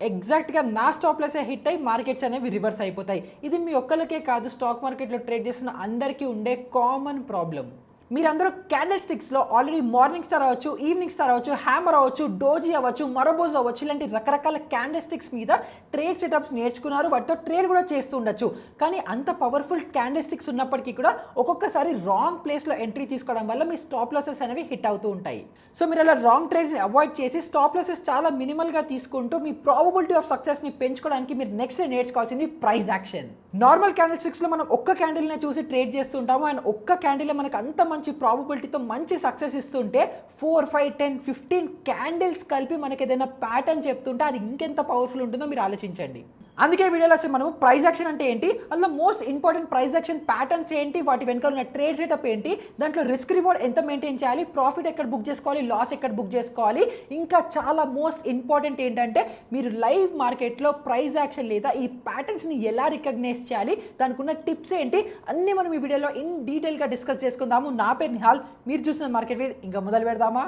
ఎగ్జాక్ట్‌గా నా stop లాసే hit అయ్యి మార్కెట్స్ అనేవి రివర్స్ అయిపోతాయి. ఇది మీ ఒక్కళ్ళకే కాదు, స్టాక్ మార్కెట్‌లో ట్రేడ్ చేస్తున్న అందరికీ ఉండే కామన్ ప్రాబ్లమ్. మీరందరూ క్యాండిల్ స్టిక్స్‌లో ఆల్రెడీ మార్నింగ్ స్టార్ అవ్వచ్చు, ఈవినింగ్ స్టార్ అవ్వచ్చు, హ్యామర్ అవ్వచ్చు, డోజీ అవ్వచ్చు, మరోబోజ్ అవ్వచ్చు, ఇలాంటి రకరకాల క్యాండిల్ స్టిక్స్ మీద ట్రేడ్ సెటప్స్ నేర్చుకున్నారు. వాటితో ట్రేడ్ కూడా చేస్తూ ఉండొచ్చు. కానీ అంత పవర్ఫుల్ క్యాండిల్ స్టిక్స్ ఉన్నప్పటికీ కూడా ఒక్కొక్కసారి రాంగ్ ప్లేస్‌లో ఎంట్రీ తీసుకోవడం వల్ల మీ స్టాప్ లాసెస్ అనేవి హిట్ అవుతూ ఉంటాయి. సో మీరు అలా రాంగ్ ట్రేడ్స్‌ని అవాయిడ్ చేసి స్టాప్ లాసెస్ చాలా మినిమల్‌గా తీసుకుంటూ మీ ప్రాబబిలిటీ ఆఫ్ సక్సెస్‌ని పెంచుకోవడానికి మీరు నెక్స్ట్ నేర్చుకోవాల్సింది ప్రైస్ యాక్షన్. నార్మల్ క్యాండిల్ స్టిక్స్‌లో మనం ఒక్క క్యాండిల్‌నే చూసి ట్రేడ్ చేస్తుంటాము. అండ్ ఒక్క క్యాండిలే మనకు అంత మంచి ప్రాబబిలిటీతో మంచి సక్సెస్ ఇస్తుంటే 4, 5, 10, 15 క్యాండిల్స్ కలిపి మనకి ఏదైనా ప్యాటర్న్ చెప్తుంటే అది ఇంకెంత పవర్ఫుల్ ఉంటుందో మీరు ఆలోచించండి. అందుకే వీడియోలో అసలు మనము ప్రైస్ యాక్షన్ అంటే ఏంటి, అందులో most important price action patterns ఏంటి, వాటి వెనకాల ఉన్న ట్రేడ్ సెటప్ ఏంటి, దాంట్లో రిస్క్ రివార్డ్ ఎంత మెయింటైన్ చేయాలి, ప్రాఫిట్ ఎక్కడ బుక్ చేసుకోవాలి, లాస్ ఎక్కడ బుక్ చేసుకోవాలి, ఇంకా చాలా మోస్ట్ ఇంపార్టెంట్ ఏంటంటే మీరు లైవ్ మార్కెట్లో ప్రైస్ యాక్షన్ లేదా ఈ ప్యాటర్న్స్ని ఎలా రికగ్నైజ్ చేయాలి, దానికి ఉన్న టిప్స్ ఏంటి, అన్నీ మనం ఈ వీడియోలో ఇన్ డీటెయిల్గా డిస్కస్ చేసుకుందాము. నా పేరు నిహాల్, మీరు చూసిన మార్కెట్ వీడియో. ఇంకా మొదలు పెడదామా?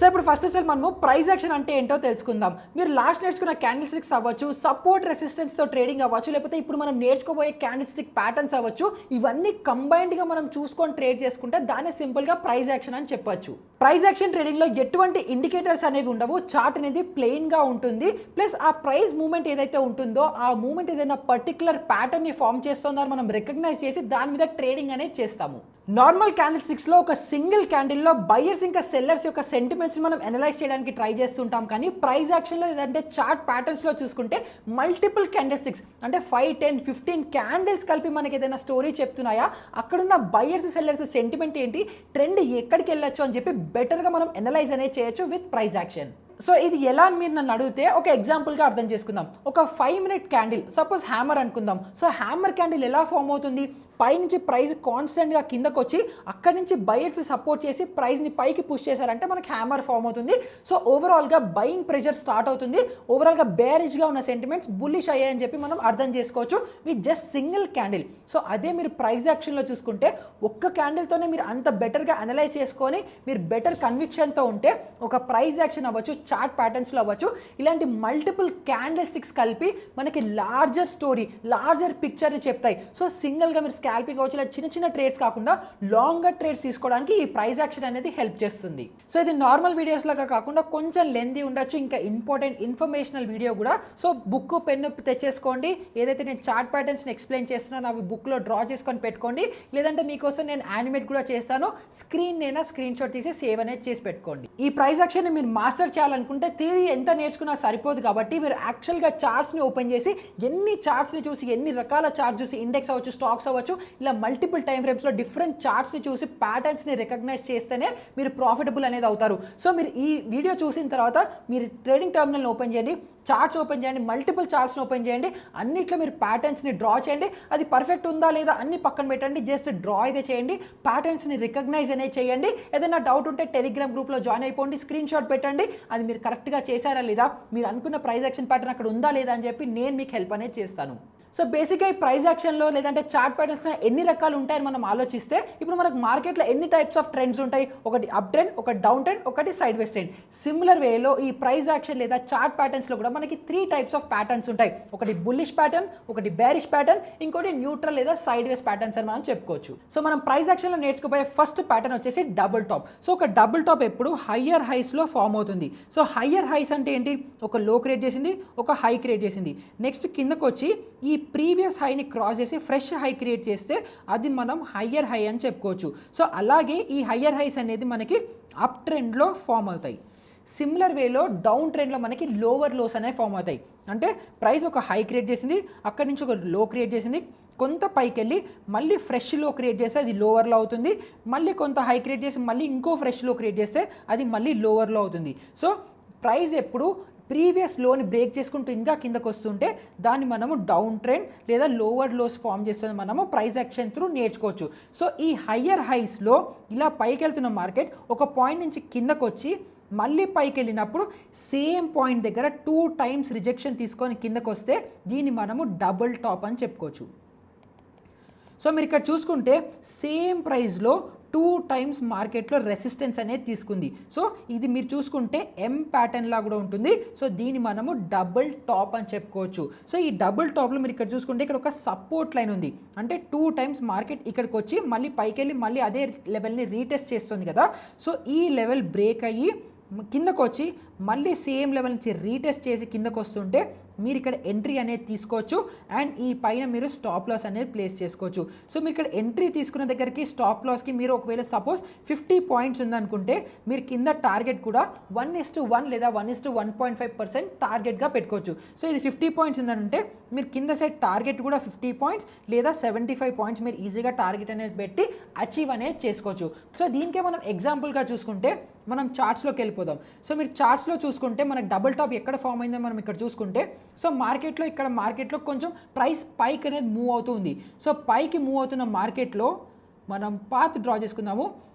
సో ఇప్పుడు ఫస్ట్ అసలు మనము ప్రైస్ యాక్షన్ అంటే ఏంటో తెలుసుకుందాం. మీరు లాస్ట్ నేర్చుకున్న క్యాండిల్ స్టిక్స్ అవ్వచ్చు, సపోర్ట్ రెసిస్టెన్స్తో ట్రేడింగ్ అవ్వచ్చు, లేకపోతే ఇప్పుడు మనం నేర్చుకోబోయే క్యాండిల్ స్టిక్ ప్యాటర్న్స్ అవ్వచ్చు, ఇవన్నీ కంబైన్డ్గా మనం చూసుకొని ట్రేడ్ చేసుకుంటే దాన్ని సింపుల్గా ప్రైస్ యాక్షన్ అని చెప్పొచ్చు. ప్రైస్ యాక్షన్ ట్రేడింగ్లో ఎటువంటి ఇండికేటర్స్ అనేవి ఉండవు. చార్ట్ అనేది ప్లెయిన్గా ఉంటుంది. ప్లస్ ఆ ప్రైస్ మూవ్మెంట్ ఏదైతే ఉంటుందో ఆ మూవ్మెంట్ ఏదైనా పర్టికులర్ ప్యాటర్న్ని ఫామ్ చేస్తుందో మనం రికగ్నైజ్ చేసి దాని మీద ట్రేడింగ్ అనేది చేస్తాము. నార్మల్ క్యాండిల్ స్టిక్స్లో ఒక సింగిల్ క్యాండిల్లో బయర్స్ ఇంకా సెల్లర్స్ యొక్క సెంటిమెంట్స్ని మనం అనలైజ్ చేయడానికి ట్రై చేస్తుంటాం. కానీ ప్రైస్ యాక్షన్లో ఏదంటే చార్ట్ ప్యాటర్న్స్లో చూసుకుంటే మల్టిపుల్ క్యాండిల్ స్టిక్స్ అంటే 5, 10, 15 క్యాండిల్స్ కలిపి మనకి ఏదైనా స్టోరీ చెప్తున్నాయా, అక్కడున్న బయర్స్ సెల్లర్స్ సెంటిమెంట్ ఏంటి, ట్రెండ్ ఎక్కడికి వెళ్ళొచ్చు అని చెప్పి బెటర్గా మనం అనలైజ్ అనేది చేయొచ్చు విత్ ప్రైస్ యాక్షన్. సో ఇది ఎలా అని మీరు నన్ను అడిగితే ఒక ఎగ్జాంపుల్గా అర్థం చేసుకుందాం. ఒక 5 మినిట్ క్యాండిల్, సపోజ్ హ్యామర్ అనుకుందాం. సో హ్యామర్ క్యాండిల్ ఎలా ఫామ్ అవుతుంది, పైనుంచి ప్రైస్ కాన్స్టెంట్గా కిందకు వచ్చి అక్కడి నుంచి బయర్స్ సపోర్ట్ చేసి ప్రైస్ని పైకి పుష్ చేశారంటే మనకి హ్యామర్ ఫామ్ అవుతుంది. సో ఓవరాల్గా బయింగ్ ప్రెషర్ స్టార్ట్ అవుతుంది. ఓవరాల్గా బేరిష్గా ఉన్న సెంటిమెంట్స్ బుల్లిష్ అయ్యాయని చెప్పి మనం అర్థం చేసుకోవచ్చు with just single candle. So అదే మీరు ప్రైస్ యాక్షన్లో చూసుకుంటే ఒక్క క్యాండిల్తోనే మీరు అంత బెటర్గా అనలైజ్ చేసుకొని మీరు బెటర్ కన్విక్షన్తో ఉంటే ఒక ప్రైస్ యాక్షన్ అవ్వచ్చు, చార్ట్ ప్యాటర్న్స్లో అవ్వచ్చు, ఇలాంటి మల్టిపుల్ క్యాండిల్ స్టిక్స్ కలిపి మనకి లార్జర్ స్టోరీ, లార్జర్ పిక్చర్ని చెప్తాయి. సో సింగిల్గా మీరు స్కాల్పింగ్ అవ్వచ్చు, ఇలా చిన్న చిన్న ట్రేడ్స్ కాకుండా లాంగర్ ట్రేడ్స్ తీసుకోవడానికి ఈ ప్రైస్ యాక్షన్ అనేది హెల్ప్ చేస్తుంది. సో ఇది నార్మల్ వీడియోస్ లాగా కాకుండా కొంచెం లెంతీ ఉండొచ్చు, ఇంకా ఇంపార్టెంట్ ఇన్ఫర్మేషనల్ వీడియో కూడా. సో బుక్ పెన్ను తెచ్చేసుకోండి. ఏదైతే నేను చార్ట్ ప్యాటర్న్స్ని ఎక్స్ప్లెయిన్ చేస్తున్నానో అవి బుక్లో డ్రా చేసుకొని పెట్టుకోండి. లేదంటే మీకోసం నేను యానిమేట్ కూడా చేస్తాను, స్క్రీన్ షాట్ తీసి సేవ్ అనేది చేసి పెట్టుకోండి. ఈ ప్రైస్ యాక్షన్ని మీరు మాస్టర్ చేయాలనుకుంటే థియరీ ఎంత నేర్చుకున్నా సరిపోదు. కాబట్టి మీరు యాక్చువల్గా చార్ట్స్ని ఓపెన్ చేసి ఎన్ని చార్ట్స్ని చూసి, ఎన్ని రకాల చార్ట్స్ చూసి, ఇండెక్స్ అవ్వచ్చు, స్టాక్స్ అవ్వచ్చు, ఇలా మల్టిపుల్ టైం ఫ్రేమ్స్లో డిఫరెంట్ చార్ట్స్ని చూసి ప్యాటర్న్స్ని రికగ్నైజ్ చేస్తేనే మీరు ప్రాఫిటబుల్ అనేది అవుతారు. సో మీరు ఈ వీడియో చూసిన తర్వాత మీరు ట్రేడింగ్ టర్మినల్ని ఓపెన్ చేయండి, చార్ట్స్ ఓపెన్ చేయండి, మల్టిపుల్ చార్ట్స్ని ఓపెన్ చేయండి, అన్నిట్లో మీరు ప్యాటర్న్స్ని డ్రా చేయండి. అది పర్ఫెక్ట్ ఉందా లేదా అన్ని పక్కన పెట్టండి, జస్ట్ డ్రా అయితే చేయండి, ప్యాటర్న్స్ని రికగ్నైజ్ అనేది చేయండి. ఏదైనా డౌట్ ఉంటే టెలిగ్రామ్ గ్రూప్లో జాయిన్ అయిపోండి, స్క్రీన్ షాట్ పెట్టండి, అది మీరు కరెక్ట్గా చేశారా లేదా, మీరు అనుకున్న ప్రైస్ యాక్షన్ ప్యాటర్న్ అక్కడ ఉందా లేదా అని చెప్పి నేను మీకు హెల్ప్ అనేది చేస్తాను. సో బేసిక్గా ఈ ప్రైస్ యాక్షన్లో లేదంటే చార్ట్ ప్యాటర్న్స్లో ఎన్ని రకాలు ఉంటాయని మనం ఆలోచిస్తే ఇప్పుడు మనకు మార్కెట్లో ఎన్ని టైప్స్ ఆఫ్ ట్రెండ్స్ ఉంటాయి, ఒకటి అప్ ట్రెండ్, ఒకటి డౌన్ ట్రెండ్, ఒకటి సైడ్ వేస్ ట్రెండ్. సిమిలర్ వేలో ఈ ప్రైస్ యాక్షన్ లేదా చార్ట్ ప్యాటర్న్స్లో కూడా మనకి 3 టైప్స్ ఆఫ్ ప్యాటర్న్స్ ఉంటాయి. ఒకటి బుల్లిష్ ప్యాటర్న్, ఒకటి బేరిష్ ప్యాటర్న్, ఇంకోటి న్యూట్రల్ లేదా సైడ్ వేస్ ప్యాటర్న్స్ అని మనం చెప్పుకోవచ్చు. సో మనం ప్రైస్ యాక్షన్లో నేర్చుకోబోయే ఫస్ట్ ప్యాటర్న్ వచ్చేసి డబుల్ టాప్. సో ఒక డబుల్ టాప్ ఎప్పుడు హయ్యర్ హైస్లో ఫామ్ అవుతుంది. సో హయ్యర్ హైస్ అంటే ఏంటి, ఒక లో క్రియేట్ చేసింది, ఒక హై క్రియేట్ చేసింది, నెక్స్ట్ కిందకు వచ్చి ఈ ప్రీవియస్ హైని క్రాస్ చేసి ఫ్రెష్ హై క్రియేట్ చేస్తే అది మనం హయ్యర్ హై అని చెప్పుకోవచ్చు. సో అలాగే ఈ హయ్యర్ హైస్ అనేది మనకి అప్ ట్రెండ్లో ఫామ్ అవుతాయి. సిమిలర్ వేలో డౌన్ ట్రెండ్లో మనకి లోవర్ లోస్ అనేవి ఫామ్ అవుతాయి. అంటే ప్రైస్ ఒక హై క్రియేట్ చేసింది, అక్కడి నుంచి ఒక లో క్రియేట్ చేసింది, కొంత పైకి వెళ్ళి మళ్ళీ ఫ్రెష్ లో క్రియేట్ చేస్తే అది లోవర్లో అవుతుంది, మళ్ళీ కొంత హై క్రియేట్ చేసి మళ్ళీ ఇంకో ఫ్రెష్ లో క్రియేట్ చేస్తే అది మళ్ళీ లోవర్లో అవుతుంది. సో ప్రైస్ ఎప్పుడు ప్రీవియస్ లోని బ్రేక్ చేసుకుంటూ ఇంకా కిందకు వస్తుంటే దాన్ని మనము డౌన్ ట్రెండ్ లేదా లోవర్ లోస్ ఫామ్ చేస్తుంది మనము ప్రైస్ యాక్షన్ త్రూ నేర్చుకోవచ్చు. సో ఈ హయ్యర్ హైస్లో ఇలా పైకి వెళ్తున్న మార్కెట్ ఒక పాయింట్ నుంచి కిందకు వచ్చి మళ్ళీ పైకి వెళ్ళినప్పుడు సేమ్ పాయింట్ దగ్గర 2 టైమ్స్ రిజెక్షన్ తీసుకొని కిందకు వస్తే దీన్ని మనము డబుల్ టాప్ అని చెప్పుకోవచ్చు. సో మీరు ఇక్కడ చూసుకుంటే సేమ్ ప్రైస్లో 2 టైమ్స్ మార్కెట్లో రెసిస్టెన్స్ అనేది తీసుకుంది. సో ఇది మీరు చూసుకుంటే ఎం ప్యాటర్న్ లా కూడా ఉంటుంది. సో దీన్ని మనము డబుల్ టాప్ అని చెప్పుకోవచ్చు. సో ఈ డబుల్ టాప్లో మీరు ఇక్కడ చూసుకుంటే ఇక్కడ ఒక సపోర్ట్ లైన్ ఉంది. అంటే 2 టైమ్స్ మార్కెట్ ఇక్కడికి వచ్చి మళ్ళీ పైకి వెళ్ళి మళ్ళీ అదే లెవెల్ని రీటెస్ట్ చేస్తుంది కదా. సో ఈ లెవెల్ బ్రేక్ అయ్యి కిందకు వచ్చి మళ్ళీ సేమ్ లెవెల్ నుంచి రీటెస్ట్ చేసి కిందకు వస్తుంటే మీరు ఇక్కడ ఎంట్రీ అనేది తీసుకోవచ్చు. అండ్ ఈ పైన మీరు స్టాప్ లాస్ అనేది ప్లేస్ చేసుకోవచ్చు. సో మీరు ఇక్కడ ఎంట్రీ తీసుకున్న దగ్గరికి స్టాప్ లాస్కి మీరు ఒకవేళ సపోజ్ 50 పాయింట్స్ ఉందనుకుంటే మీరు కింద టార్గెట్ కూడా 1:1 లేదా 1:1.5% టార్గెట్గా పెట్టుకోవచ్చు. సో ఇది 50 పాయింట్స్ ఉందంటే మీరు కింద సైడ్ టార్గెట్ కూడా 50 పాయింట్స్ లేదా 75 పాయింట్స్ మీరు ఈజీగా టార్గెట్ అనేది పెట్టి అచీవ్ అనేది చేసుకోవచ్చు. సో దీనికే మనం ఎగ్జాంపుల్గా చూసుకుంటే మనం చార్ట్స్లోకి వెళ్ళిపోదాం. సో మీరు చార్ట్స్లో చూసుకుంటే మనకు డబుల్ టాప్ ఎక్కడ ఫామ్ అయిందో మనం ఇక్కడ చూసుకుంటే సో మార్కెట్లో కొంచెం ప్రైస్ పైకి అనేది మూవ్ అవుతుంది. సో పైకి మూవ్ అవుతున్న మార్కెట్లో మనం పాత్ డ్రా చేసుకుందాము.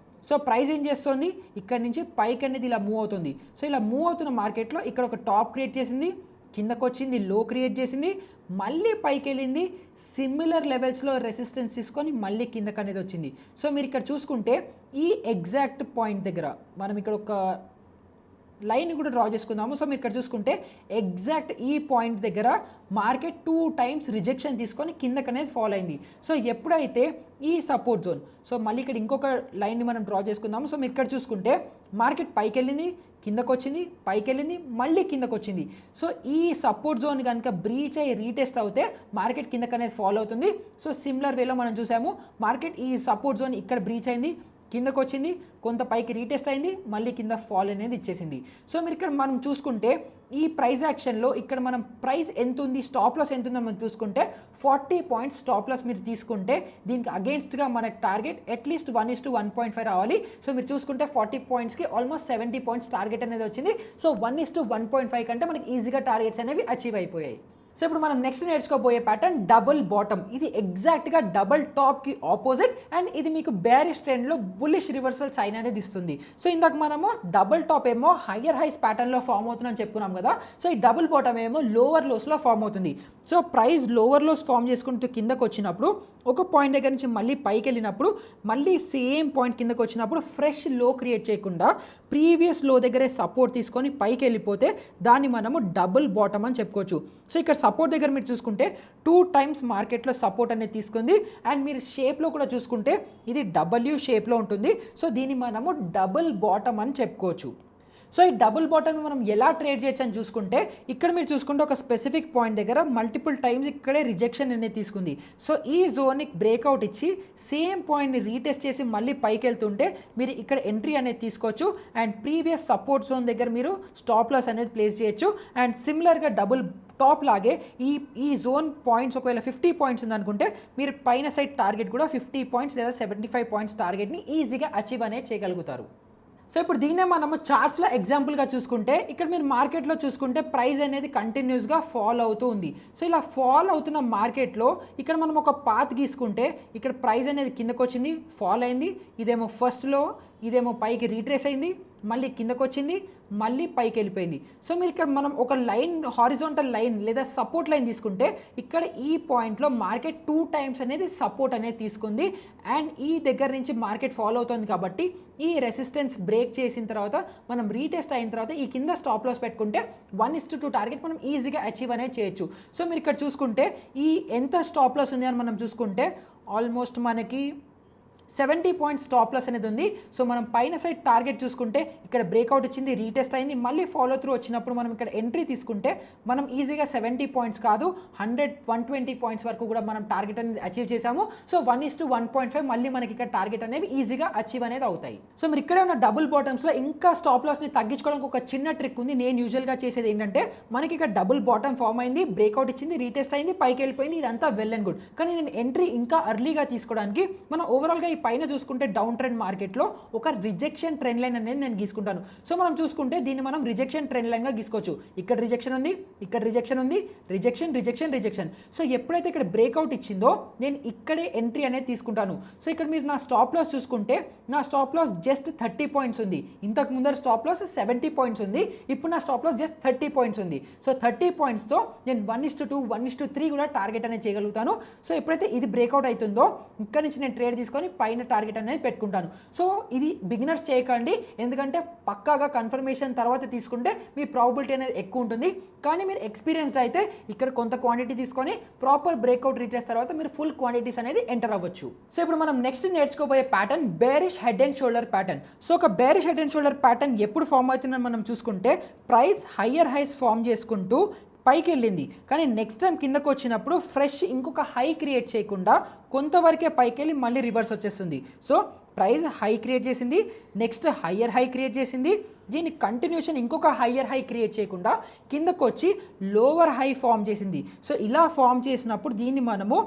సో ప్రైస్ ఏం చేస్తుంది, ఇక్కడ నుంచి పైకి అనేది ఇలా మూవ్ అవుతుంది. సో ఇలా మూవ్ అవుతున్న మార్కెట్లో ఇక్కడ ఒక టాప్ క్రియేట్ చేసింది, కిందకు వచ్చింది, లో క్రియేట్ చేసింది, మళ్ళీ పైకి వెళ్ళింది, సిమిలర్ లెవెల్స్లో రెసిస్టెన్స్ తీసుకొని మళ్ళీ కిందకు అనేది వచ్చింది. సో మీరు ఇక్కడ చూసుకుంటే ఈ ఎగ్జాక్ట్ పాయింట్ దగ్గర మనం ఇక్కడ ఒక లైన్ కూడా డ్రా చేసుకుందాము. సో మీరు ఇక్కడ చూసుకుంటే ఎగ్జాక్ట్ ఈ పాయింట్ దగ్గర మార్కెట్ 2 టైమ్స్ రిజెక్షన్ తీసుకొని కిందకు అనేది ఫాలో అయింది. సో ఎప్పుడైతే ఈ సపోర్ట్ జోన్, సో మళ్ళీ ఇక్కడ ఇంకొక లైన్ని మనం డ్రా చేసుకుందాము. సో మీరు ఇక్కడ చూసుకుంటే మార్కెట్ పైకి వెళ్ళింది, కిందకు వచ్చింది, పైకి వెళ్ళింది, మళ్ళీ కిందకు వచ్చింది. సో ఈ సపోర్ట్ జోన్ కనుక బ్రీచ్ అయ్యి రీటెస్ట్ అవుతే మార్కెట్ కిందకు అనేది ఫాలో అవుతుంది. సో సిమిలర్ వేలో మనం చూసాము, మార్కెట్ ఈ సపోర్ట్ జోన్ ఇక్కడ బ్రీచ్ అయింది, కిందకు వచ్చింది, కొంత పైకి రీటెస్ట్ అయింది, మళ్ళీ కింద ఫాల్ అనేది ఇచ్చేసింది. సో మీరు ఇక్కడ మనం చూసుకుంటే ఈ ప్రైస్ యాక్షన్లో ఇక్కడ మనం ప్రైస్ ఎంత ఉంది, స్టాప్ లాస్ ఎంత ఉందో మనం చూసుకుంటే 40 పాయింట్స్ స్టాప్ లాస్ మీరు తీసుకుంటే దీనికి అగేన్స్ట్గా మనకు టార్గెట్ అట్లీస్ట్ 1:1.5 రావాలి. సో మీరు చూసుకుంటే 40 పాయింట్స్కి ఆల్మోస్ట్ 70 పాయింట్స్ టార్గెట్ అనేది వచ్చింది. సో 1:1.5 కంటే మనకి ఈజీగా టార్గెట్స్ అనేవి అచీవ్ అయిపోయాయి. సో ఇప్పుడు మనం నెక్స్ట్ నేర్చుకోబోయే ప్యాటర్న్ డబుల్ బాటమ్. ఇది ఎగ్జాక్ట్గా డబుల్ టాప్కి ఆపోజిట్ అండ్ ఇది మీకు బేరిష్ ట్రెండ్లో బుల్లిష్ రివర్సల్ సైన్ అనేది ఇస్తుంది. సో ఇందాక మనము డబుల్ టాప్ ఏమో హయ్యర్ హైస్ ప్యాటర్న్లో ఫామ్ అవుతుందని చెప్పుకున్నాం కదా. సో ఈ డబుల్ బాటమ్ ఏమో లోవర్ లోస్లో ఫామ్ అవుతుంది. So price lower lows form చేసుకుంటూ కిందకు వచ్చినప్పుడు ఒక పాయింట్ దగ్గర నుంచి మళ్ళీ పైకి వెళ్ళినప్పుడు మళ్ళీ సేమ్ పాయింట్ కిందకు వచ్చినప్పుడు ఫ్రెష్ లో క్రియేట్ చేయకుండా ప్రీవియస్ లో దగ్గరే సపోర్ట్ తీసుకొని పైకి వెళ్ళిపోతే దాన్ని మనము డబుల్ బాటమ్ అని చెప్పుకోవచ్చు. సో ఇక్కడ సపోర్ట్ దగ్గర మీరు చూసుకుంటే 2 టైమ్స్ మార్కెట్లో సపోర్ట్ అనేది తీసుకుంది అండ్ మీరు షేప్లో కూడా చూసుకుంటే ఇది డబ్ల్యూ షేప్లో ఉంటుంది. సో దీన్ని మనము డబుల్ బాటమ్ అని చెప్పుకోవచ్చు. సో ఈ డబుల్ బాటమ్ మనం ఎలా ట్రేడ్ చేయొచ్చు అని చూసుకుంటే ఇక్కడ మీరు చూసుకుంటే ఒక స్పెసిఫిక్ పాయింట్ దగ్గర మల్టిపుల్ టైమ్స్ ఇక్కడే రిజెక్షన్ అనేది తీసుకుంది. సో ఈ జోన్ని బ్రేక్అవుట్ ఇచ్చి సేమ్ పాయింట్ని రీటెస్ట్ చేసి మళ్ళీ పైకి వెళ్తుంటే మీరు ఇక్కడ ఎంట్రీ అనేది తీసుకోవచ్చు అండ్ ప్రీవియస్ సపోర్ట్ జోన్ దగ్గర మీరు స్టాప్ లాస్ అనేది ప్లేస్ చేయొచ్చు. అండ్ సిమిలర్గా డబుల్ టాప్ లాగే ఈ జోన్ పాయింట్స్ ఒకవేళ 50 పాయింట్స్ ఉందనుకుంటే మీరు పైన సైడ్ టార్గెట్ కూడా 50 పాయింట్స్ లేదా 75 పాయింట్స్ టార్గెట్ని ఈజీగా అచీవ్ అనేది చేయగలుగుతారు. సో ఇప్పుడు దీన్నే మనము చార్ట్స్లో ఎగ్జాంపుల్గా చూసుకుంటే ఇక్కడ మీరు మార్కెట్లో చూసుకుంటే ప్రైస్ అనేది కంటిన్యూస్గా ఫాల్ అవుతూ ఉంది. సో ఇలా ఫాల్ అవుతున్న మార్కెట్లో ఇక్కడ మనం ఒక పాత్ గీసుకుంటే ఇక్కడ ప్రైస్ అనేది కిందకు వచ్చింది, ఫాల్ అయింది, ఇదేమో ఫస్ట్లో, ఇదేమో పైకి రీట్రేస్ అయింది, మళ్ళీ కిందకు వచ్చింది, మళ్ళీ పైకి వెళ్ళిపోయింది. సో మీరు ఇక్కడ మనం ఒక లైన్ హారిజాంటల్ లైన్ లేదా సపోర్ట్ లైన్ తీసుకుంటే ఇక్కడ ఈ పాయింట్లో మార్కెట్ 2 టైమ్స్ అనేది సపోర్ట్ అనేది తీసుకుంది అండ్ ఈ దగ్గర నుంచి మార్కెట్ ఫాలో అవుతుంది కాబట్టి ఈ రెసిస్టెన్స్ బ్రేక్ చేసిన తర్వాత మనం రీటెస్ట్ అయిన తర్వాత ఈ కింద స్టాప్ లాస్ పెట్టుకుంటే 1:2 టార్గెట్ మనం ఈజీగా అచీవ్ అనేది చేయొచ్చు. సో మీరు ఇక్కడ చూసుకుంటే ఈ ఎంత స్టాప్ లాస్ ఉంది అని మనం చూసుకుంటే ఆల్మోస్ట్ మనకి 70 పాయింట్స్ స్టాప్ లాస్ అనేది ఉంది. సో మనం పైన సైడ్ టార్గెట్ చూసుకుంటే ఇక్కడ బ్రేక్అవుట్ ఇచ్చింది, రీటెస్ట్ అయింది, మళ్ళీ ఫాలో త్రూ వచ్చినప్పుడు మనం ఇక్కడ ఎంట్రీ తీసుకుంటే మనం ఈజీగా 70 పాయింట్స్ కాదు 120 పాయింట్స్ వరకు కూడా మనం టార్గెట్ అనేది అచీవ్ చేసాము. సో 1:1.5 మళ్ళీ మనకి ఇక్కడ టార్గెట్ అనేవి ఈజీగా అచీవ్ అనేది అవుతాయి. సో మీరు ఇక్కడే ఉన్న డబుల్ బాటమ్స్లో ఇంకా స్టాప్ లాస్ని తగ్గించుకోవడానికి ఒక చిన్న ట్రిక్ ఉంది. నేను యూజువల్గా చేసేది ఏంటంటే మనకి ఇక్కడ డబుల్ బాటమ్ ఫామ్ అయింది, బ్రేక్అవుట్ ఇచ్చింది, రీటెస్ట్ అయింది, పైకి వెళ్ళిపోయింది, ఇదంతా వెల్ అండ్ గుడ్. కానీ నేను ఎంట్రీ ఇంకా అర్లీగా తీసుకోవడానికి మనం ఓవరాల్గా పైన చూసుకుంటే డౌన్ ట్రెండ్ మార్కెట్లో ఒక రిజెక్షన్ ట్రెండ్ లైన్ అనేది నేను గీసుకుంటాను. సో మనం చూసుకుంటే దీన్ని మనం రిజెక్షన్ ట్రెండ్ లైన్గా గీసుకోవచ్చు. ఇక్కడ రిజెక్షన్ ఉంది, ఇక్కడ రిజెక్షన్ ఉంది, రిజెక్షన్ రిజెక్షన్ రిజెక్షన్. సో ఎప్పుడైతే ఇక్కడ బ్రేక్అవుట్ ఇచ్చిందో నేను ఇక్కడే ఎంట్రీ అనేది తీసుకుంటాను. సో ఇక్కడ మీరు నా స్టాప్ లాస్ చూసుకుంటే నా స్టాప్ లాస్ జస్ట్ 30 పాయింట్స్ ఉంది. ఇంతకు ముందర స్టాప్ లాస్ 70 పాయింట్స్ ఉంది, ఇప్పుడు నా స్టాప్ లాస్ జస్ట్ 30 పాయింట్స్ ఉంది. సో 30 పాయింట్స్తో నేను 1:2 1:3 కూడా టార్గెట్ అనేది చేయగలుగుతాను. సో ఎప్పుడైతే ఇది బ్రేక్అవుట్ అవుతుందో ఇక్కడ నుంచి నేను ట్రేడ్ తీసుకొని పైన టార్గెట్ అనేది పెట్టుకుంటాను. సో ఇది బిగినర్స్ చేయకండి, ఎందుకంటే పక్కాగా కన్ఫర్మేషన్ తర్వాత తీసుకుంటే మీ ప్రాబిలిటీ అనేది ఎక్కువ ఉంటుంది. కానీ మీరు ఎక్స్పీరియన్స్డ్ అయితే ఇక్కడ కొంత క్వాంటిటీ తీసుకొని ప్రాపర్ బ్రేక్అవుట్ రీటెస్ట్ తర్వాత మీరు ఫుల్ క్వాంటిటీస్ అనేది ఎంటర్ అవ్వచ్చు. సో ఇప్పుడు మనం నెక్స్ట్ నేర్చుకోబోయే pattern bearish head and shoulder pattern. So ఒక bearish head and shoulder pattern ఎప్పుడు ఫామ్ అవుతుందని మనం చూసుకుంటే ప్రైస్ హయ్యర్ హైస్ ఫామ్ చేసుకుంటూ పైకి వెళ్ళింది, కానీ నెక్స్ట్ టైం కిందకు వచ్చినప్పుడు ఫ్రెష్ ఇంకొక హై క్రియేట్ చేయకుండా కొంతవరకే పైకి వెళ్ళి మళ్ళీ రివర్స్ వచ్చేస్తుంది. సో ప్రైస్ హై క్రియేట్ చేసింది, నెక్స్ట్ హయ్యర్ హై క్రియేట్ చేసింది, దీని కంటిన్యూషన్ ఇంకొక హయ్యర్ హై క్రియేట్ చేయకుండా కిందకు వచ్చి లోవర్ హై ఫామ్ చేసింది. సో ఇలా ఫామ్ చేసినప్పుడు దీన్ని మనము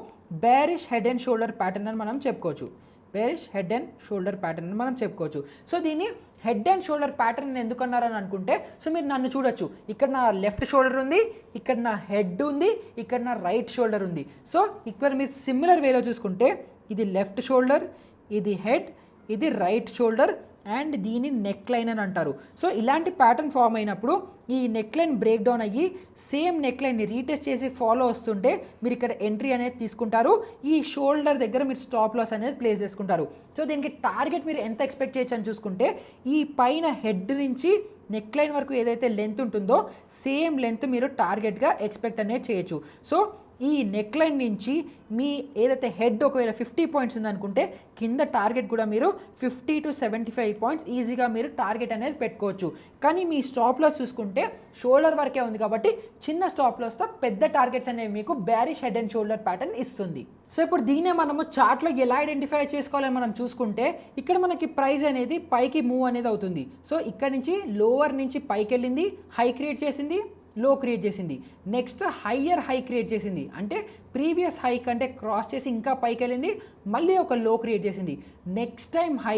bearish head and shoulder pattern అని మనం చెప్పుకోవచ్చు. Bearish head and shoulder pattern అని మనం చెప్పుకోవచ్చు. సో దీన్ని హెడ్ అండ్ షోల్డర్ ప్యాటర్న్ ఎందుకన్నారని అనుకుంటే, సో మీరు నన్ను చూడొచ్చు, ఇక్కడ నా లెఫ్ట్ షోల్డర్ ఉంది, ఇక్కడ నా హెడ్ ఉంది, ఇక్కడ నా రైట్ షోల్డర్ ఉంది. సో ఇక్కడ మీరు సిమిలర్ వేలో చూసుకుంటే ఇది లెఫ్ట్ షోల్డర్, ఇది హెడ్, ఇది రైట్ షోల్డర్ అండ్ దీని నెక్ లైన్ అని అంటారు. సో ఇలాంటి ప్యాటర్న్ ఫామ్ అయినప్పుడు ఈ నెక్ లైన్ బ్రేక్ డౌన్ అయ్యి సేమ్ నెక్ లైన్ని రీటెస్ట్ చేసి ఫాలో వస్తుంటే మీరు ఇక్కడ ఎంట్రీ అనేది తీసుకుంటారు. ఈ షోల్డర్ దగ్గర మీరు స్టాప్ లాస్ అనేది ప్లేస్ చేసుకుంటారు. సో దీనికి టార్గెట్ మీరు ఎంత ఎక్స్పెక్ట్ చేయొచ్చు అని చూసుకుంటే ఈ పైన హెడ్ నుంచి నెక్ లైన్ వరకు ఏదైతే లెంత్ ఉంటుందో సేమ్ లెంత్ మీరు టార్గెట్గా ఎక్స్పెక్ట్ అనేది చేయొచ్చు. సో ఈ నెక్ లైన్ నుంచి మీ ఏదైతే హెడ్ ఒకవేళ 50 పాయింట్స్ ఉందనుకుంటే కింద టార్గెట్ కూడా మీరు 50 to 75 పాయింట్స్ ఈజీగా మీరు టార్గెట్ అనేది పెట్టుకోవచ్చు. కానీ మీ స్టాప్ లాస్ చూసుకుంటే షోల్డర్ వరకే ఉంది కాబట్టి చిన్న స్టాప్ లాస్తో పెద్ద టార్గెట్స్ అనేవి మీకు bearish head and shoulder pattern ఇస్తుంది. సో ఇప్పుడు దీన్నే మనము చార్ట్లో ఎలా ఐడెంటిఫై చేసుకోవాలని మనం చూసుకుంటే ఇక్కడ మనకి ప్రైస్ అనేది పైకి మూవ్ అనేది అవుతుంది. సో ఇక్కడ నుంచి లోవర్ నుంచి పైకి వెళ్ళింది, హై క్రియేట్ చేసింది, లో క్రియేట్ చేసింది, నెక్స్ట్ హయ్యర్ హై క్రియేట్ చేసింది, అంటే ప్రీవియస్ హై కంటే క్రాస్ చేసి ఇంకా పైకి వెళ్ళింది, మళ్ళీ ఒక లో క్రియేట్ చేసింది, నెక్స్ట్ టైం హై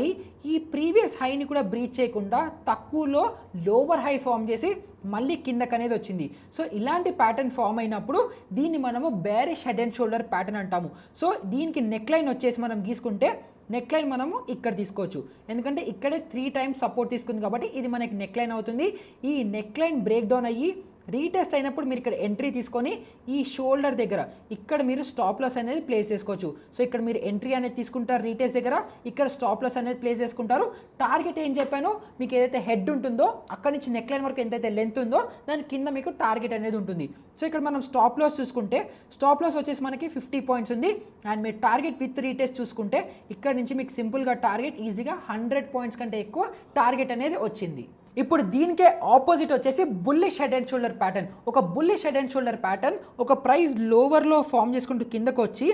ఈ ప్రీవియస్ హైని కూడా బ్రీచ్ చేయకుండా తక్కువలో లోవర్ హై ఫామ్ చేసి మళ్ళీ కిందకు అనేది వచ్చింది. సో ఇలాంటి ప్యాటర్న్ ఫామ్ అయినప్పుడు దీన్ని మనము bearish head and shoulder pattern అంటాము. సో దీనికి నెక్ లైన్ వచ్చేసి మనం గీసుకుంటే నెక్ లైన్ మనము ఇక్కడ తీసుకోవచ్చు, ఎందుకంటే ఇక్కడే 3 times సపోర్ట్ తీసుకుంది కాబట్టి ఇది మనకి నెక్ లైన్ అవుతుంది. ఈ నెక్ లైన్ బ్రేక్ డౌన్ అయ్యి రీటెస్ట్ అయినప్పుడు మీరు ఇక్కడ ఎంట్రీ తీసుకొని ఈ షోల్డర్ దగ్గర ఇక్కడ మీరు స్టాప్ లాస్ అనేది ప్లేస్ చేసుకోవచ్చు. సో ఇక్కడ మీరు ఎంట్రీ అనేది తీసుకుంటారు రీటెస్ట్ దగ్గర, ఇక్కడ స్టాప్ లాస్ అనేది ప్లేస్ చేసుకుంటారు. టార్గెట్ ఏం చెప్పాను, మీకు ఏదైతే హెడ్ ఉంటుందో అక్కడ నుంచి నెక్ లైన్ వరకు ఎంతైతే లెంత్ ఉందో దాని కింద మీకు టార్గెట్ అనేది ఉంటుంది. సో ఇక్కడ మనం స్టాప్ లాస్ చూసుకుంటే స్టాప్ లాస్ వచ్చేసి మనకి 50 పాయింట్స్ ఉంది అండ్ మీరు టార్గెట్ విత్ రీటెస్ట్ చూసుకుంటే ఇక్కడ నుంచి మీకు సింపుల్గా టార్గెట్ ఈజీగా 100 పాయింట్స్ కంటే ఎక్కువ టార్గెట్ అనేది వచ్చింది. ఇప్పుడు దీనికే ఆపోజిట్ వచ్చేసి bullish head and shoulder pattern. ఒక bullish head and shoulder pattern ఒక ప్రైస్ లోవర్లో ఫామ్ చేసుకుంటూ కిందకు వచ్చి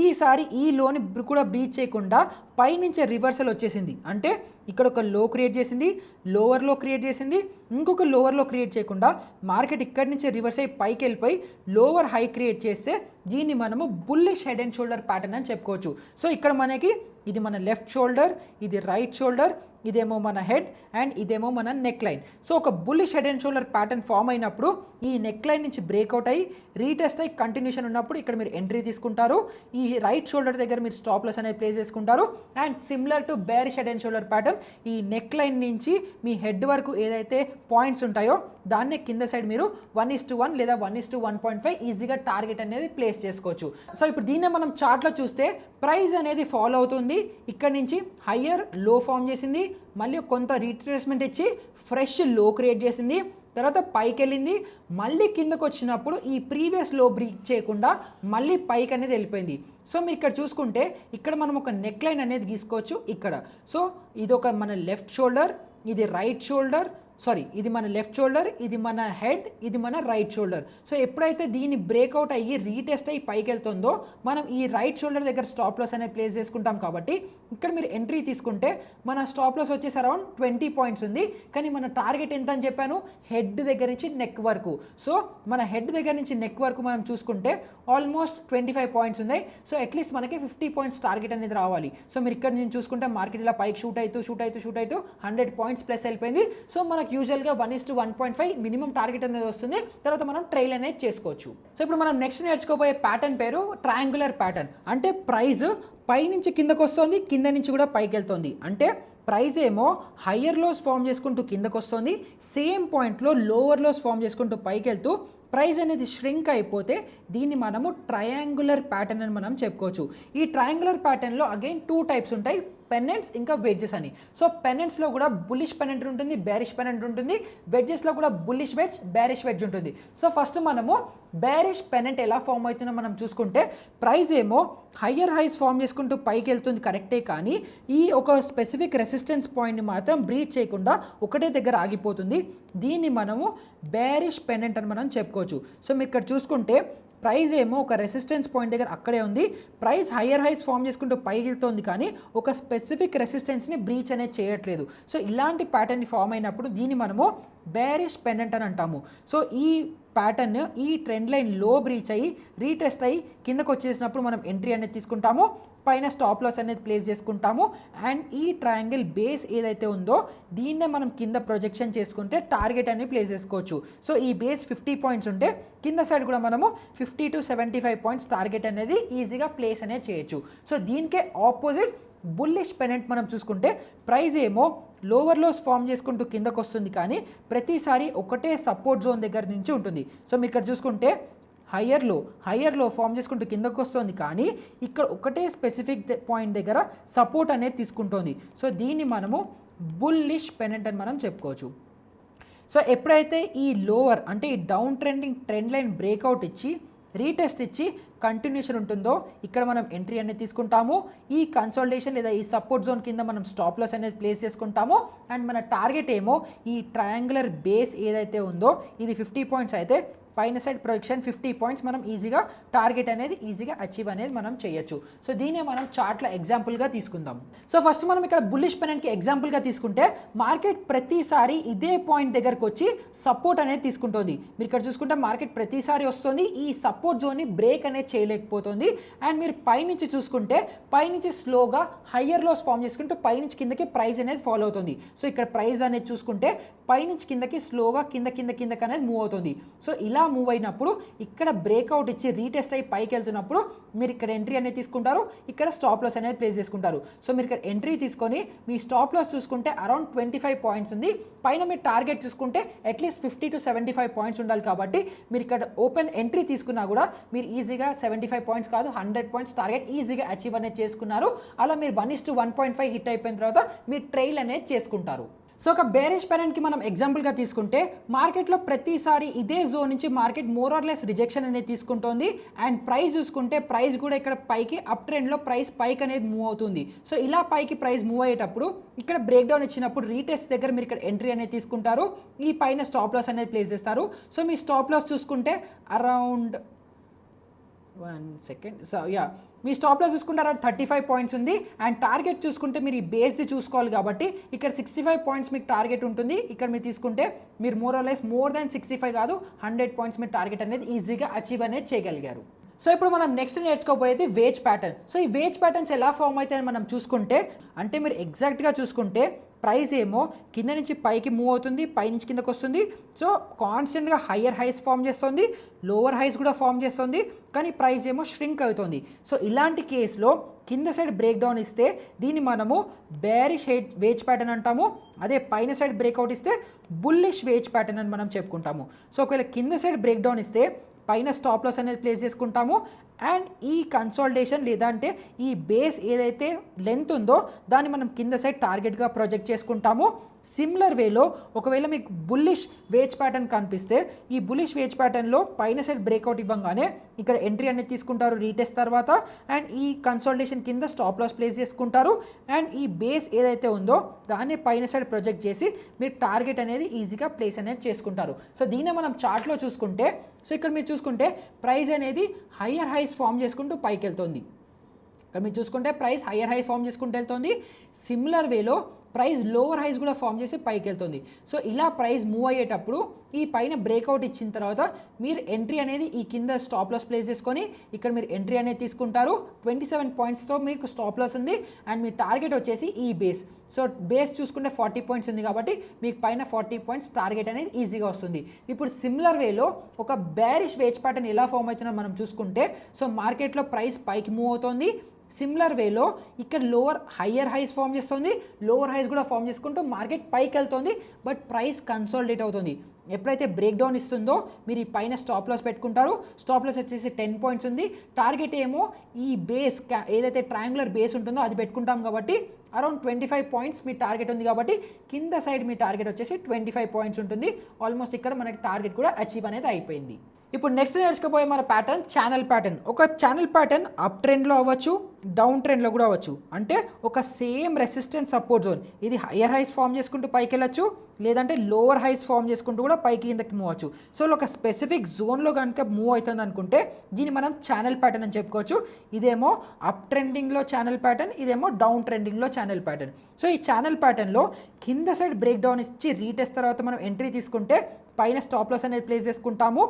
ఈసారి ఈ లోని కూడా బ్రీచ్ చేయకుండా పైనుంచే రివర్సల్ వచ్చేసింది. అంటే ఇక్కడ ఒక లో క్రియేట్ చేసింది, లోవర్లో క్రియేట్ చేసింది, ఇంకొక లోవర్లో క్రియేట్ చేయకుండా మార్కెట్ ఇక్కడి నుంచి రివర్స్ అయ్యి పైకి వెళ్ళిపోయి లోవర్ హై క్రియేట్ చేస్తే దీన్ని మనము bullish head and shoulder pattern అని చెప్పుకోవచ్చు. సో ఇక్కడ మనకి ఇది మన లెఫ్ట్ షోల్డర్, ఇది రైట్ షోల్డర్, ఇదేమో మన హెడ్ అండ్ ఇదేమో మన నెక్ లైన్. సో ఒక bullish head and shoulder pattern form అయినప్పుడు ఈ నెక్ లైన్ నుంచి బ్రేక్అవుట్ అయ్యి రీటెస్ట్ అయ్యి కంటిన్యూషన్ ఉన్నప్పుడు ఇక్కడ మీరు ఎంట్రీ తీసుకుంటారు. ఈ రైట్ షోల్డర్ దగ్గర మీరు స్టాప్ లాస్ అనేది ప్లేస్ చేసుకుంటారు. And similar to bearish head and shoulder pattern ఈ నెక్ లైన్ నుంచి మీ హెడ్ వరకు ఏదైతే పాయింట్స్ ఉంటాయో దాన్నే కింద సైడ్ మీరు 1:1 లేదా 1:1.5 ఈజీగా టార్గెట్ అనేది ప్లేస్ చేసుకోవచ్చు. సో ఇప్పుడు దీన్నే మనం చార్ట్లో చూస్తే ప్రైస్ అనేది ఫాలో అవుతుంది. ఇక్కడ నుంచి హయ్యర్ లో ఫామ్ చేసింది, మళ్ళీ కొంత రీట్రేస్మెంట్ ఇచ్చి ఫ్రెష్ లో క్రియేట్ చేసింది, తర్వాత పైకి వెళ్ళింది, మళ్ళీ కిందకు వచ్చినప్పుడు ఈ ప్రీవియస్ లో బ్రీచ్ చేయకుండా మళ్ళీ పైకి అనేది వెళ్ళిపోయింది. సో మీరు ఇక్కడ చూసుకుంటే ఇక్కడ మనం ఒక నెక్ లైన్ అనేది గీసుకోవచ్చు ఇక్కడ. సో ఇది ఒక మన లెఫ్ట్ షోల్డర్, ఇది రైట్ షోల్డర్, ఇది మన లెఫ్ట్ షోల్డర్, ఇది మన హెడ్, ఇది మన రైట్ షోల్డర్. సో ఎప్పుడైతే దీన్ని బ్రేక్అవుట్ అయ్యి రీటెస్ట్ అయ్యి పైకి వెళ్తుందో మనం ఈ రైట్ షోల్డర్ దగ్గర స్టాప్ లాస్ అనేది ప్లేస్ చేసుకుంటాం. కాబట్టి ఇక్కడ మీరు ఎంట్రీ తీసుకుంటే మన స్టాప్ లాస్ వచ్చేసి అరౌండ్ 20 పాయింట్స్ ఉంది. కానీ మన టార్గెట్ ఎంత అని చెప్పాను, హెడ్ దగ్గర నుంచి నెక్ వరకు. సో మన హెడ్ దగ్గర నుంచి నెక్ వరకు మనం చూసుకుంటే ఆల్మోస్ట్ 25 పాయింట్స్ ఉన్నాయి. సో అట్లీస్ట్ మనకి 50 పాయింట్స్ టార్గెట్ అనేది రావాలి. సో మీరు ఇక్కడ నుంచి చూసుకుంటే మార్కెట్ ఇలా పైకి షూట్ అవుతూ 100 పాయింట్స్ ప్లస్ వెళ్ళిపోయింది. సో మనకి యూజువల్గా 1:1.5 మినిమం టార్గెట్ అనేది వస్తుంది. తర్వాత మనం ట్రైల్ అనేది చేసుకోవచ్చు. సో ఇప్పుడు మనం నెక్స్ట్ నేర్చుకోబోయే ప్యాటర్న్ పేరు ట్రయాంగులర్ ప్యాటర్న్. అంటే ప్రైస్ పైనుంచి కిందకు వస్తుంది, కింద నుంచి కూడా పైకి వెళ్తుంది. అంటే ప్రైస్ ఏమో హయ్యర్ లోస్ ఫామ్ చేసుకుంటూ కిందకు వస్తుంది, సేమ్ పాయింట్లో లోవర్ లోస్ ఫామ్ చేసుకుంటూ పైకి వెళ్తూ ప్రైస్ అనేది ష్రింక్ అయిపోతే దీన్ని మనము ట్రయాంగులర్ ప్యాటర్న్ అని మనం చెప్పుకోవచ్చు. ఈ ట్రయాంగులర్ ప్యాటర్న్లో అగైన్ 2 టైప్స్ ఉంటాయి, పెనెంట్స్ ఇంకా వెడ్జెస్ అని. సో పెనెంట్స్లో కూడా బుల్లిష్ పెనెంట్ ఉంటుంది, బేరిష్ పెనెంట్ ఉంటుంది. వెడ్జెస్లో కూడా బుల్లిష్ వెడ్జ్, బేరిష్ వెడ్జ్ ఉంటుంది. సో ఫస్ట్ మనము బేరిష్ పెనెంట్ ఎలా ఫామ్ అవుతుందో మనం చూసుకుంటే ప్రైస్ ఏమో హయ్యర్ హైస్ ఫామ్ చేసుకుంటూ పైకి వెళ్తుంది కరెక్టే, కానీ ఈ ఒక స్పెసిఫిక్ రెసిస్టెన్స్ పాయింట్ని మాత్రం బ్రీచ్ చేయకుండా ఒకటే దగ్గర ఆగిపోతుంది. దీన్ని మనము బేరిష్ పెనెంట్ అని మనం చెప్పుకోవచ్చు. సో మీరు ఇక్కడ చూసుకుంటే ప్రైస్ ఏమో ఒక రెసిస్టెన్స్ పాయింట్ దగ్గర అక్కడే ఉంది, ప్రైస్ హయ్యర్ హైస్ ఫామ్ చేసుకుంటూ పైకి వెళ్తుంది, కానీ ఒక స్పెసిఫిక్ రెసిస్టెన్స్ని బ్రీచ్ అనేది చేయట్లేదు. సో ఇలాంటి ప్యాటర్న్ ఫామ్ అయినప్పుడు దీన్ని మనము బేరిష్ పెనెంట్ అని అంటాము. సో ఈ ప్యాటర్న్ ఈ ట్రెండ్ లైన్ లో బ్రీచ్ అయ్యి రీటెస్ట్ అయ్యి కిందకు వచ్చేసినప్పుడు మనం ఎంట్రీ అనేది తీసుకుంటాము, పైన స్టాప్ లాస్ అనేది ప్లేస్ చేసుకుంటాము. అండ్ ఈ ట్రయాంగిల్ బేస్ ఏదైతే ఉందో దీన్నే మనం కింద ప్రొజెక్షన్ చేసుకుంటే టార్గెట్ అనేది ప్లేస్ చేసుకోవచ్చు. సో ఈ బేస్ 50 పాయింట్స్ ఉంటే కింద సైడ్ కూడా మనము 50 to 75 పాయింట్స్ టార్గెట్ అనేది ఈజీగా ప్లేస్ అనేది చేయొచ్చు. సో దీనికే ఆపోజిట్ బుల్లిష్ పెనెంట్ మనం చూసుకుంటే ప్రైస్ ఏమో లోవర్ లోస్ ఫామ్ చేసుకుంటూ కిందకు వస్తుంది, కానీ ప్రతిసారి ఒకటే సపోర్ట్ జోన్ దగ్గర నుంచి ఉంటుంది. సో మీరు ఇక్కడ చూసుకుంటే హయ్యర్ లో ఫామ్ చేసుకుంటూ కిందకు వస్తుంది, కానీ ఇక్కడ ఒకటే స్పెసిఫిక్ పాయింట్ దగ్గర సపోర్ట్ అనేది తీసుకుంటుంది. సో దీన్ని మనము బుల్లిష్ పెనెంట్ అని మనం చెప్పుకోవచ్చు. సో ఎప్పుడైతే ఈ లోవర్ అంటే ఈ డౌన్ ట్రెండ్ లైన్ బ్రేక్అవుట్ ఇచ్చి రీటెస్ట్ ఇచ్చి కంటిన్యూషన్ ఉంటుందో ఇక్కడ మనం ఎంట్రీ అనేది తీసుకుంటాము. ఈ కన్సాలిడేషన్ లేదా ఈ సపోర్ట్ జోన్ కింద మనం స్టాప్ లాస్ అనేది ప్లేస్ చేసుకుంటాము. అండ్ మన టార్గెట్ ఏమో ఈ ట్రయాంగులర్ బేస్ ఏదైతే ఉందో ఇది 50 పాయింట్స్ అయితే పైన సైడ్ ప్రొజెక్షన్ 50 పాయింట్స్ మనం ఈజీగా టార్గెట్ అనేది ఈజీగా అచీవ్ అనేది మనం చేయొచ్చు. సో దీన్ని మనం చార్ట్లో ఎగ్జాంపుల్గా తీసుకుందాం. సో ఫస్ట్ మనం ఇక్కడ బుల్లిష్ పెనెంట్కి ఎగ్జాంపుల్గా తీసుకుంటే మార్కెట్ ప్రతిసారి ఇదే పాయింట్ దగ్గరకు వచ్చి సపోర్ట్ అనేది తీసుకుంటుంది. మీరు ఇక్కడ చూసుకుంటే మార్కెట్ ప్రతిసారి వస్తుంది, ఈ సపోర్ట్ జోన్ని బ్రేక్ అనేది చేయలేకపోతుంది. అండ్ మీరు పైనుంచి చూసుకుంటే పైనుంచి స్లోగా హయ్యర్ లోస్ ఫామ్ చేసుకుంటూ పైనుంచి కిందకి ప్రైస్ అనేది ఫాలో అవుతుంది. సో ఇక్కడ ప్రైస్ అనేది చూసుకుంటే పైనుంచి కిందకి స్లోగా కిందకి అనేది మూవ్ అవుతుంది. సో ఇలా మూవ్ అయినప్పుడు ఇక్కడ బ్రేక్అవుట్ ఇచ్చి రీటెస్ట్ అయ్యి పైకి వెళ్తున్నప్పుడు మీరు ఇక్కడ ఎంట్రీ అనేది తీసుకుంటారు, ఇక్కడ స్టాప్ లాస్ అనేది ప్లేస్ చేసుకుంటారు. సో మీరు ఇక్కడ ఎంట్రీ తీసుకొని మీ స్టాప్ లాస్ చూసుకుంటే అరౌండ్ 25 పాయింట్స్ ఉంది, పైన మీరు టార్గెట్ చూసుకుంటే అట్లీస్ట్ 50 to 75 పాయింట్స్ ఉండాలి. కాబట్టి మీరు ఇక్కడ ఓపెన్ ఎంట్రీ తీసుకున్నా కూడా మీరు ఈజీగా 75 పాయింట్స్ కాదు 100 పాయింట్స్ టార్గెట్ ఈజీగా అచీవ్ అనేది చేసుకున్నారు. అలా మీరు 1:1.5 హిట్ అయిపోయిన తర్వాత మీరు ట్రైల్ అనేది చేసుకుంటారు. సో ఒక బేరిష్ పెనెంట్కి మనం ఎగ్జాంపుల్గా తీసుకుంటే మార్కెట్లో ప్రతిసారి ఇదే జోన్ నుంచి market more or less rejection అనేది తీసుకుంటుంది. అండ్ ప్రైస్ చూసుకుంటే ప్రైస్ కూడా ఇక్కడ పైకి అప్ ట్రెండ్లో ప్రైస్ పైకి అనేది మూవ్ అవుతుంది. సో ఇలా పైకి ప్రైస్ మూవ్ అయ్యేటప్పుడు ఇక్కడ బ్రేక్ డౌన్ ఇచ్చినప్పుడు రీటెస్ట్ దగ్గర మీరు ఇక్కడ ఎంట్రీ అనేది తీసుకుంటారు, ఈ పైన స్టాప్ లాస్ అనేది ప్లేస్ చేస్తారు. సో మీ స్టాప్ లాస్ చూసుకుంటే అరౌండ్ 1 సెకండ్. సో మీ స్టాప్ లాస్ చూసుకుంటే అరౌండ్ 35 పాయింట్స్ ఉంది. అండ్ టార్గెట్ చూసుకుంటే మీరు ఈ బేస్ది చూసుకోవాలి కాబట్టి ఇక్కడ 65 పాయింట్స్ మీకు టార్గెట్ ఉంటుంది. ఇక్కడ మీరు తీసుకుంటే మీరు మోర్ దాన్ 65 కాదు 100 పాయింట్స్ మీరు టార్గెట్ అనేది ఈజీగా అచీవ్ అనేది చేయగలిగారు. సో ఇప్పుడు మనం నెక్స్ట్ నేర్చుకోబోయేది వేజ్ ప్యాటర్న్. సో ఈ వేజ్ ప్యాటర్న్స్ ఎలా ఫామ్ అవుతాయని మనం చూసుకుంటే అంటే మీరు ఎగ్జాక్ట్గా చూసుకుంటే ప్రైస్ ఏమో కింద నుంచి పైకి మూవ్ అవుతుంది, పై నుంచి కిందకు వస్తుంది. సో కాన్స్టెంట్గా హయ్యర్ హైస్ ఫామ్ చేస్తుంది, లోవర్ హైస్ కూడా ఫామ్ చేస్తుంది, కానీ ప్రైస్ ఏమో ష్రింక్ అవుతుంది. సో ఇలాంటి కేసులో కింద సైడ్ బ్రేక్ డౌన్ ఇస్తే దీన్ని మనము బేరిష్ వేజ్ ప్యాటర్న్ అంటాము. అదే పైన సైడ్ బ్రేక్అవుట్ ఇస్తే బుల్లిష్ వేజ్ ప్యాటర్న్ అని మనం చెప్పుకుంటాము. సో ఒకవేళ కింద సైడ్ బ్రేక్ డౌన్ ఇస్తే పైన స్టాప్ లాస్ అనేది ప్లేస్ చేసుకుంటాము. అండ్ ఈ కన్సాలిడేషన్ లేదంటే ఈ బేస్ ఏదైతే లెంత్ ఉందో దాన్ని మనం కింద సైడ్ టార్గెట్గా ప్రొజెక్ట్ చేసుకుంటాము. సిమిలర్ వేలో ఒకవేళ మీకు బుల్లిష్ వేజ్ ప్యాటర్న్ కనిపిస్తే ఈ బుల్లిష్ వేజ్ ప్యాటర్న్లో పైన సైడ్ బ్రేక్అవుట్ ఇవ్వగానే ఇక్కడ ఎంట్రీ అనేది తీసుకుంటారు రీటెస్ట్ తర్వాత. అండ్ ఈ కన్సాలిడేషన్ కింద స్టాప్ లాస్ ప్లేస్ చేసుకుంటారు. అండ్ ఈ బేస్ ఏదైతే ఉందో దాన్ని పైన సైడ్ ప్రొజెక్ట్ చేసి మీరు టార్గెట్ అనేది ఈజీగా ప్లేస్ అనేది చేసుకుంటారు. సో దీన్ని మనం చార్ట్లో చూసుకుంటే సో ఇక్కడ మీరు చూసుకుంటే ప్రైస్ అనేది హయ్యర్ హైస్ ఫామ్ చేసుకుంటూ పైకి వెళ్తుంది. ఇక్కడ మీరు చూసుకుంటే ప్రైస్ హయ్యర్ హై ఫామ్ చేసుకుంటూ వెళ్తుంది. సిమిలర్ వేలో ప్రైస్ లోవర్ హైస్ కూడా ఫామ్ చేసి పైకి వెళ్తుంది. సో ఇలా ప్రైస్ మూవ్ అయ్యేటప్పుడు ఈ పైన బ్రేక్అవుట్ ఇచ్చిన తర్వాత మీరు ఎంట్రీ అనేది ఈ కింద స్టాప్ లాస్ ప్లేస్ చేసుకొని ఇక్కడ మీరు ఎంట్రీ అనేది తీసుకుంటారు. 27 పాయింట్స్తో మీకు స్టాప్ లాస్ ఉంది. అండ్ మీ టార్గెట్ వచ్చేసి ఈ బేస్. సో బేస్ చూసుకుంటే 40 పాయింట్స్ ఉంది కాబట్టి మీకు పైన 40 పాయింట్స్ టార్గెట్ అనేది ఈజీగా వస్తుంది. ఇప్పుడు సిమిలర్ వేలో ఒక బేరిష్ వేజ్ ప్యాటర్న్ ఎలా ఫామ్ అవుతుందో మనం చూసుకుంటే సో మార్కెట్లో ప్రైస్ పైకి మూవ్ అవుతుంది, సిమిలర్ వేలో ఇక్కడ హయ్యర్ హైస్ ఫామ్ చేస్తుంది, లోవర్ హైస్ కూడా ఫామ్ చేసుకుంటూ మార్కెట్ పైకి వెళ్తుంది, బట్ ప్రైస్ కన్సాలిడేట్ అవుతుంది. ఎప్పుడైతే బ్రేక్ డౌన్ ఇస్తుందో మీరు ఈ పైన స్టాప్ లాస్ పెట్టుకుంటారు. స్టాప్ లాస్ వచ్చేసి 10 పాయింట్స్ ఉంది. టార్గెట్ ఏమో ఈ బేస్ ఏదైతే ట్రయాంగులర్ బేస్ ఉంటుందో అది పెట్టుకుంటాం కాబట్టి అరౌండ్ 25 పాయింట్స్ మీ టార్గెట్ ఉంది కాబట్టి కింద సైడ్ మీ టార్గెట్ వచ్చేసి 25 పాయింట్స్ ఉంటుంది. ఆల్మోస్ట్ ఇక్కడ మనకి టార్గెట్ కూడా అచీవ్ అనేది అయిపోయింది. ఇప్పుడు నెక్స్ట్ నేర్చుకోబోయే మన ప్యాటర్న్ ఛానల్ ప్యాటర్న్. ఒక ఛానల్ ప్యాటర్న్ అప్ ట్రెండ్లో అవ్వచ్చు, డౌన్ ట్రెండ్లో కూడా అవ్వచ్చు. అంటే ఒక సేమ్ రెసిస్టెన్స్ సపోర్ట్ జోన్, ఇది హయ్యర్ హైస్ ఫామ్ చేసుకుంటూ పైకి వెళ్ళచ్చు, లేదంటే లోవర్ హైస్ ఫామ్ చేసుకుంటూ కూడా పైకి కిందకి మూవ్ అవ్వచ్చు. సో ఒక స్పెసిఫిక్ జోన్లో కనుక మూవ్ అవుతుంది అనుకుంటే దీన్ని మనం ఛానల్ ప్యాటర్న్ అని చెప్పుకోవచ్చు. ఇదేమో అప్ ట్రెండింగ్లో ఛానల్ ప్యాటర్న్, ఇదేమో డౌన్ ట్రెండింగ్లో ఛానల్ ప్యాటర్న్. సో ఈ ఛానల్ ప్యాటర్న్లో కింద సైడ్ బ్రేక్ డౌన్ ఇచ్చి రీటెస్ట్ తర్వాత మనం ఎంట్రీ తీసుకుంటే పైన స్టాప్ లాస్ అనేది ప్లేస్ చేసుకుంటాము.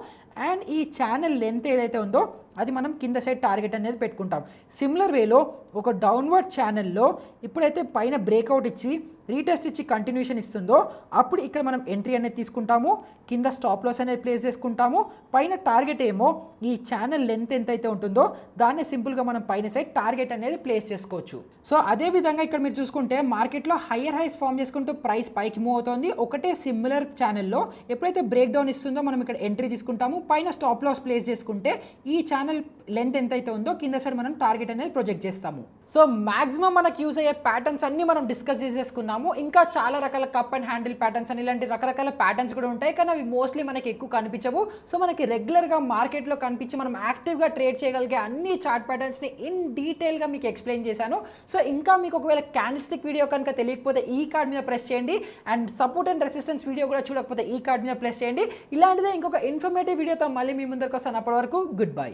అండ్ ఈ ఛానల్ లెంత్ ఏదైతే ఉందో అది మనం కింద సైడ్ టార్గెట్ అనేది పెట్టుకుంటాం. సిమిలర్ వేలో ఒక డౌన్వర్డ్ ఛానల్లో ఇప్పుడైతే పైన బ్రేక్అవుట్ ఇచ్చి రీటెస్ట్ ఇచ్చి కంటిన్యూషన్ ఇస్తుందో అప్పుడు ఇక్కడ మనం ఎంట్రీ అనేది తీసుకుంటాము, కింద స్టాప్ లాస్ అనేది ప్లేస్ చేసుకుంటాము. పైన టార్గెట్ ఏమో ఈ ఛానల్ లెంత్ ఎంతైతే ఉంటుందో దాన్ని సింపుల్గా మనం పైన సైడ్ టార్గెట్ అనేది ప్లేస్ చేసుకోవచ్చు. సో అదే విధంగా ఇక్కడ మీరు చూసుకుంటే మార్కెట్లో హయ్యర్ హైస్ ఫామ్ చేసుకుంటూ ప్రైస్ పైకి మూవ్ అవుతుంది. ఒకటే సిమిలర్ ఛానల్లో ఎప్పుడైతే బ్రేక్ డౌన్ ఇస్తుందో మనం ఇక్కడ ఎంట్రీ తీసుకుంటాము, పైన స్టాప్ లాస్ ప్లేస్ చేసుకుంటే ఈ ఛానల్ లెంత్ ఎంతైతే ఉందో కింద సైడ్ మనం టార్గెట్ అనేది ప్రొజెక్ట్ చేస్తాము. సో మాక్సిమం మనకు యూజ్ అయ్యే ప్యాటర్న్స్ అన్ని మనం డిస్కస్ చేసేసుకున్నాము. ఇంకా చాలా రకాల కప్ అండ్ హ్యాండిల్ ప్యాటర్న్స్ అని ఇలాంటి రకరకాల ప్యాటర్న్స్ కూడా ఉంటాయి, కానీ అవి మోస్ట్లీ మనకి ఎక్కువ కనిపించవు. సో మనకి రెగ్యులర్గా మార్కెట్లో కనిపించి మనం యాక్టివ్గా ట్రేడ్ చేయగలిగే అన్ని చార్ట్ ప్యాటర్న్స్ని ఇన్ డీటెయిల్గా మీకు ఎక్స్ప్లెయిన్ చేశాను. సో ఇంకా మీకు ఒకవేళ క్యాండిల్ స్టిక్ వీడియో కనుక తెలియకపోతే ఈ కార్డ్ మీద ప్రెస్ చేయండి, and support and resistance video కూడా చూడకపోతే ఈ కార్డ్ మీద ప్రెస్ చేయండి. ఇలాంటిదే ఇంకొక ఇన్ఫర్మేటివ్ వీడియోతో మళ్ళీ మీ ముందరికి వస్తాను. అప్పటి వరకు గుడ్ బై.